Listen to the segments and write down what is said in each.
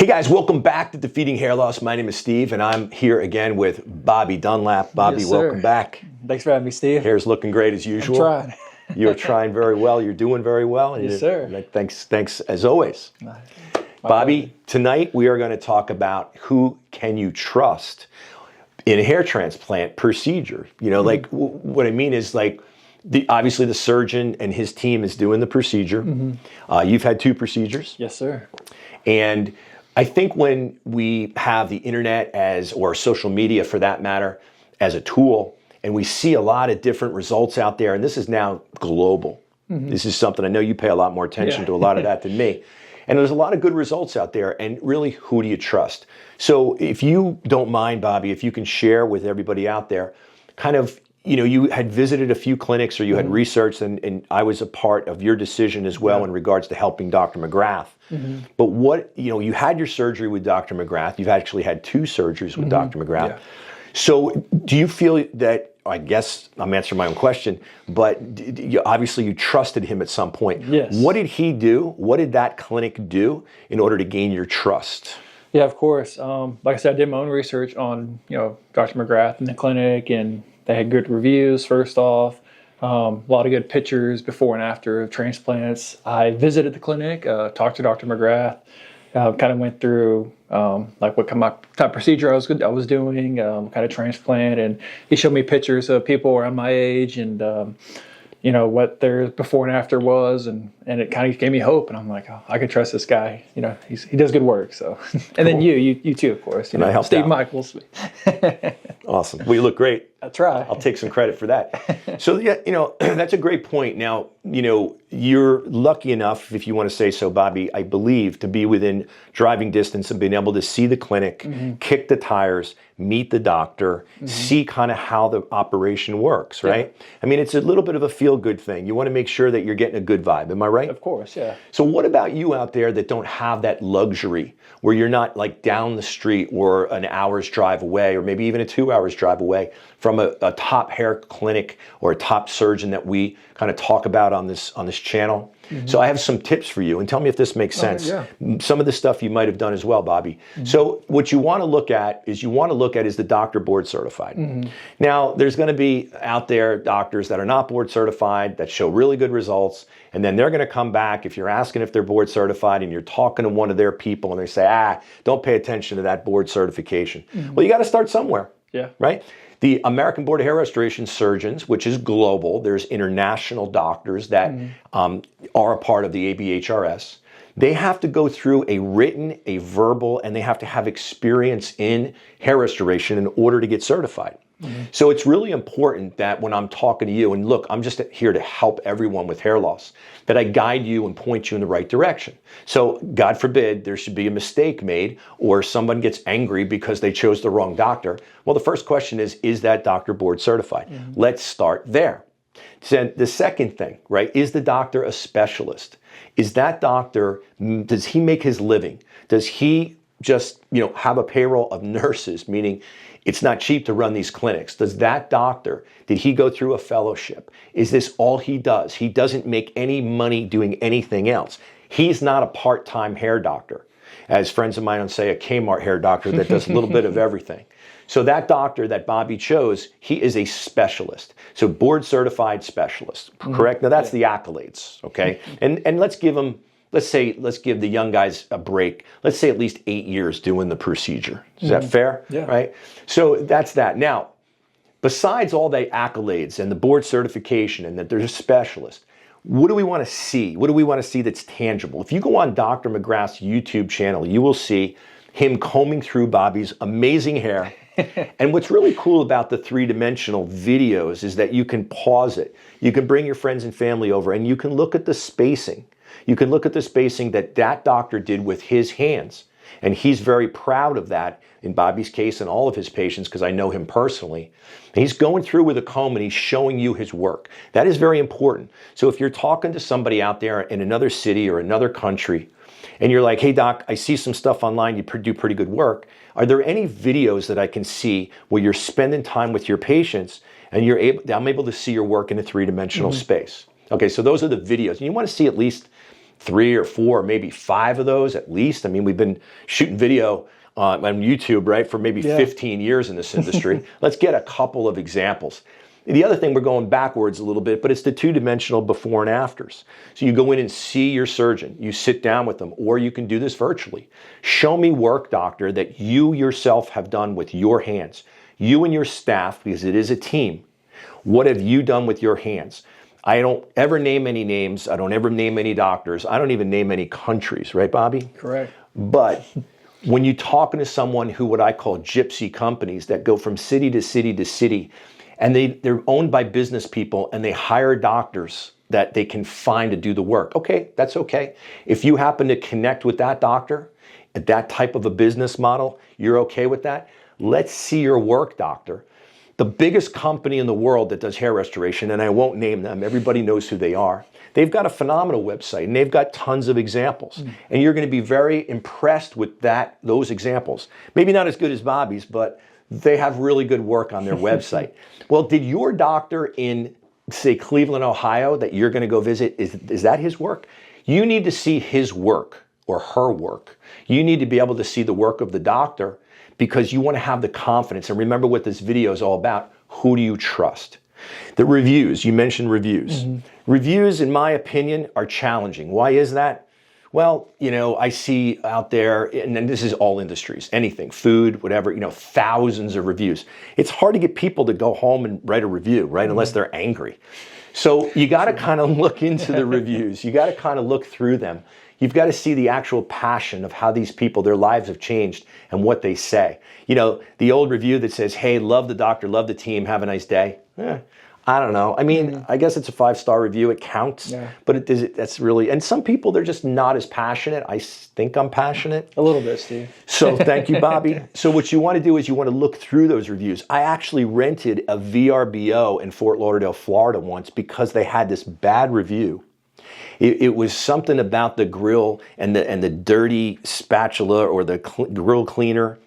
Hey guys, welcome back to Defeating Hair Loss. My name is Steve and I'm here again with Bobby Dunlap. Bobby, Yes, welcome back. Thanks for having me, Steve. Hair's looking great as usual. I'm trying. You're trying very well. You're doing very well. Yes, sir. Thanks as always. Bobby, tonight we are going to talk about who can you trust in a hair transplant procedure. You know, like what I mean is like, obviously the surgeon and his team is doing the procedure. You've had 2 procedures. Yes, sir. And I think when we have the internet or social media for that matter, as a tool, and we see a lot of different results out there, and this is now global. This is something I know you pay a lot more attention to a lot of that than me. And there's a lot of good results out there, and really, who do you trust? So if you don't mind, Bobby, if you can share with everybody out there, kind of, you know, you had visited a few clinics or you had researched, and I was a part of your decision as well in regards to helping Dr. McGrath. But what, you know, you had your surgery with Dr. McGrath. You've actually had 2 surgeries with Dr. McGrath. So do you feel that, I guess I'm answering my own question, but obviously you trusted him at some point. Yes. What did he do? What did that clinic do in order to gain your trust? Yeah, of course. Like I said, I did my own research on, Dr. McGrath and the clinic, and they had good reviews, first off. A lot of good pictures before and after of transplants. I visited the clinic, talked to Dr. McGrath, kind of went through like what kind of type of procedure I was doing, kind of transplant, and he showed me pictures of people around my age and what their before and after was, and it kind of gave me hope, and I'm like, oh, I can trust this guy. You know, he does good work. So, and then you too, of course. And I helped Steve out. Michaels. Awesome. Well, you look great. I try. I'll take some credit for that. So, yeah, that's a great point. Now, you're lucky enough, if you want to say so, Bobby, I believe, to be within driving distance and being able to see the clinic, kick the tires, meet the doctor, see kind of how the operation works, right? Yeah. I mean, it's a little bit of a feel-good thing. You want to make sure that you're getting a good vibe. Am I right? Of course, yeah. So what about you out there that don't have that luxury, where you're not like down the street or an hour's drive away, or maybe even a 2 hours drive away from a top hair clinic or a top surgeon that we kind of talk about on this channel? So I have some tips for you, and tell me if this makes sense. Yeah. Some of the stuff you might have done as well, Bobby. So what you want to look at is the doctor board certified. Now, there's going to be out there doctors that are not board certified that show really good results, and then they're going to come back if you're asking if they're board certified and you're talking to one of their people and they say, don't pay attention to that board certification. Well, you got to start somewhere. Yeah. Right? The American Board of Hair Restoration Surgeons, which is global, there's international doctors that are a part of the ABHRS. They have to go through a written, a verbal, and they have to have experience in hair restoration in order to get certified. So it's really important that when I'm talking to you, and look, I'm just here to help everyone with hair loss, that I guide you and point you in the right direction. So God forbid there should be a mistake made or someone gets angry because they chose the wrong doctor. Well, the first question is that doctor board certified? Let's start there. So the second thing, right, is the doctor a specialist? Is that doctor, does he make his living? Does he just, have a payroll of nurses, meaning it's not cheap to run these clinics? Does that doctor, did he go through a fellowship? Is this all he does? He doesn't make any money doing anything else. He's not a part-time hair doctor. As friends of mine would say, a Kmart hair doctor that does a little bit of everything. So that doctor that Bobby chose, he is a specialist. So board certified specialist, correct? Now that's the accolades, okay? And let's give them, let's give the young guys a break. Let's say at least 8 years doing the procedure. Is that fair? Yeah. Right? So that's that. Now, besides all the accolades and the board certification and that they're a specialist, what do we want to see? What do we want to see that's tangible? If you go on Dr. McGrath's YouTube channel, you will see him combing through Bobby's amazing hair. And what's really cool about the 3-dimensional videos is that you can pause it. You can bring your friends and family over and you can look at the spacing. You can look at the spacing that doctor did with his hands. And he's very proud of that in Bobby's case and all of his patients, because I know him personally. And he's going through with a comb and he's showing you his work. That is very important. So if you're talking to somebody out there in another city or another country, and you're like, hey doc, I see some stuff online, you do pretty good work. Are there any videos that I can see where you're spending time with your patients and I'm able to see your work in a 3-dimensional space? Okay, so those are the videos. And you want to see at least 3 or 4, maybe 5 of those at least. I mean, we've been shooting video on YouTube, right, for maybe 15 years in this industry. Let's get a couple of examples. The other thing, we're going backwards a little bit, but it's the 2-dimensional before and afters. So you go in and see your surgeon, you sit down with them, or you can do this virtually. Show me work, doctor, that you yourself have done with your hands. You and your staff, because it is a team. What have you done with your hands? I don't ever name any names. I don't ever name any doctors. I don't even name any countries, right, Bobby? Correct. But when you're talking to someone who, what I call gypsy companies that go from city to city to city, and they're owned by business people, and they hire doctors that they can find to do the work. Okay, that's okay. If you happen to connect with that doctor, at that type of a business model, you're okay with that? Let's see your work, doctor. The biggest company in the world that does hair restoration, and I won't name them, everybody knows who they are. They've got a phenomenal website, and they've got tons of examples. And you're going to be very impressed with those examples. Maybe not as good as Bobby's, but they have really good work on their website. Well, did your doctor in, say, Cleveland, Ohio, that you're going to go visit, is that his work? You need to see his work or her work. You need to be able to see the work of the doctor, because you want to have the confidence. And remember what this video is all about. Who do you trust? The reviews, you mentioned reviews. Reviews, in my opinion, are challenging. Why is that? Well, I see out there, and this is all industries, anything, food, whatever, thousands of reviews. It's hard to get people to go home and write a review, right? Unless they're angry. So you got to kind of look into the reviews. You got to kind of look through them. You've got to see the actual passion of how these people, their lives have changed and what they say. The old review that says, hey, love the doctor, love the team, have a nice day. I don't know. I mean, I guess it's a 5-star review. It counts. But that's really, and some people, they're just not as passionate. I think I'm passionate. A little bit, Steve. So thank you, Bobby. So what you want to do is you want to look through those reviews. I actually rented a VRBO in Fort Lauderdale, Florida once because they had this bad review. It was something about the grill and the dirty spatula or the grill cleaner,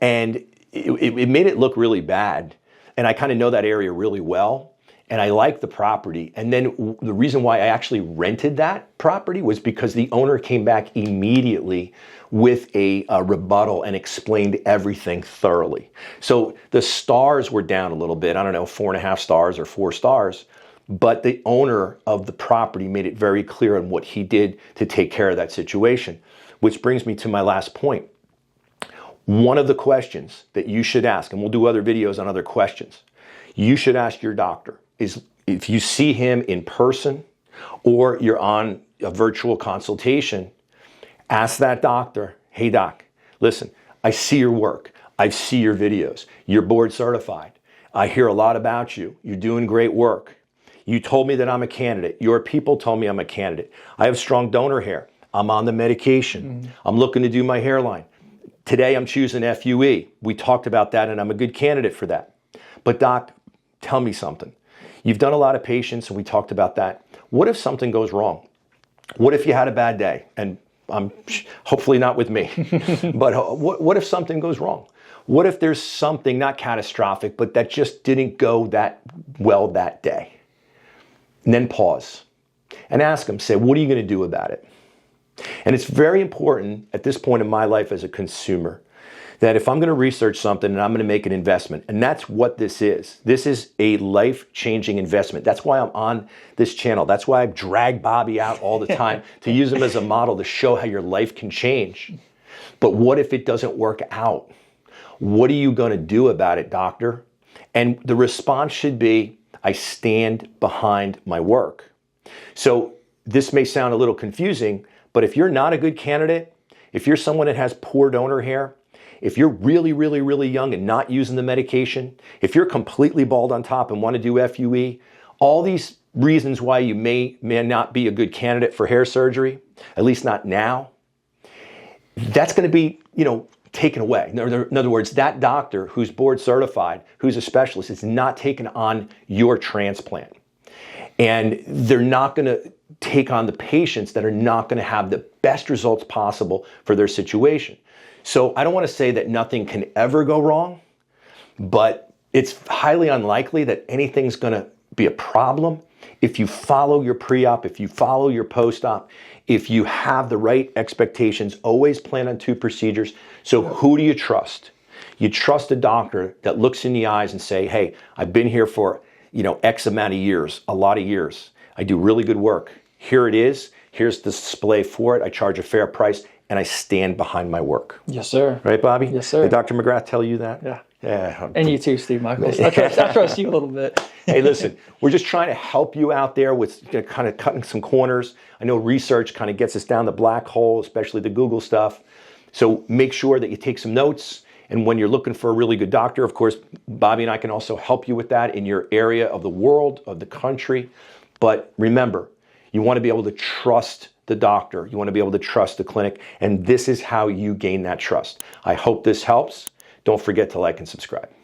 and it made it look really bad. And I kind of know that area really well, and I like the property. And then the reason why I actually rented that property was because the owner came back immediately with a rebuttal and explained everything thoroughly. So the stars were down a little bit. I don't know, 4.5 stars or 4 stars. But the owner of the property made it very clear on what he did to take care of that situation. Which brings me to my last point. One of the questions that you should ask, and we'll do other videos on other questions, you should ask your doctor is if you see him in person or you're on a virtual consultation, ask that doctor, hey doc, listen, I see your work. I see your videos. You're board certified. I hear a lot about you. You're doing great work. You told me that I'm a candidate. Your people told me I'm a candidate. I have strong donor hair. I'm on the medication. I'm looking to do my hairline. Today I'm choosing FUE. We talked about that and I'm a good candidate for that. But doc, tell me something. You've done a lot of patients and we talked about that. What if something goes wrong? What if you had a bad day? And hopefully not with me. But what if something goes wrong? What if there's something not catastrophic, but that just didn't go that well that day? And then pause and ask them, say, what are you going to do about it? And it's very important at this point in my life as a consumer that if I'm going to research something and I'm going to make an investment, and that's what this is. This is a life-changing investment. That's why I'm on this channel. That's why I drag Bobby out all the time to use him as a model to show how your life can change. But what if it doesn't work out? What are you going to do about it, doctor? And the response should be, I stand behind my work. So this may sound a little confusing, but if you're not a good candidate, if you're someone that has poor donor hair, if you're really, really, really young and not using the medication, if you're completely bald on top and want to do FUE, all these reasons why you may not be a good candidate for hair surgery, at least not now, that's going to be, taken away. In other words, that doctor who's board certified, who's a specialist, is not taking on your transplant. And they're not going to take on the patients that are not going to have the best results possible for their situation. So I don't want to say that nothing can ever go wrong, but it's highly unlikely that anything's going to be a problem. If you follow your pre-op, if you follow your post-op, if you have the right expectations, always plan on 2 procedures. So who do you trust? You trust a doctor that looks in the eyes and say, hey, I've been here for, X amount of years, a lot of years. I do really good work. Here it is. Here's the display for it. I charge a fair price and I stand behind my work. Yes, sir. Right, Bobby? Yes, sir. Did Dr. McGrath tell you that? Yeah. Yeah. And you too, Steve Michaels. I trust you a little bit. Hey, listen, we're just trying to help you out there with kind of cutting some corners. I know research kind of gets us down the black hole, especially the Google stuff. So make sure that you take some notes. And when you're looking for a really good doctor, of course, Bobby and I can also help you with that in your area of the world, of the country. But remember, you want to be able to trust the doctor. You want to be able to trust the clinic. And this is how you gain that trust. I hope this helps. Don't forget to like and subscribe.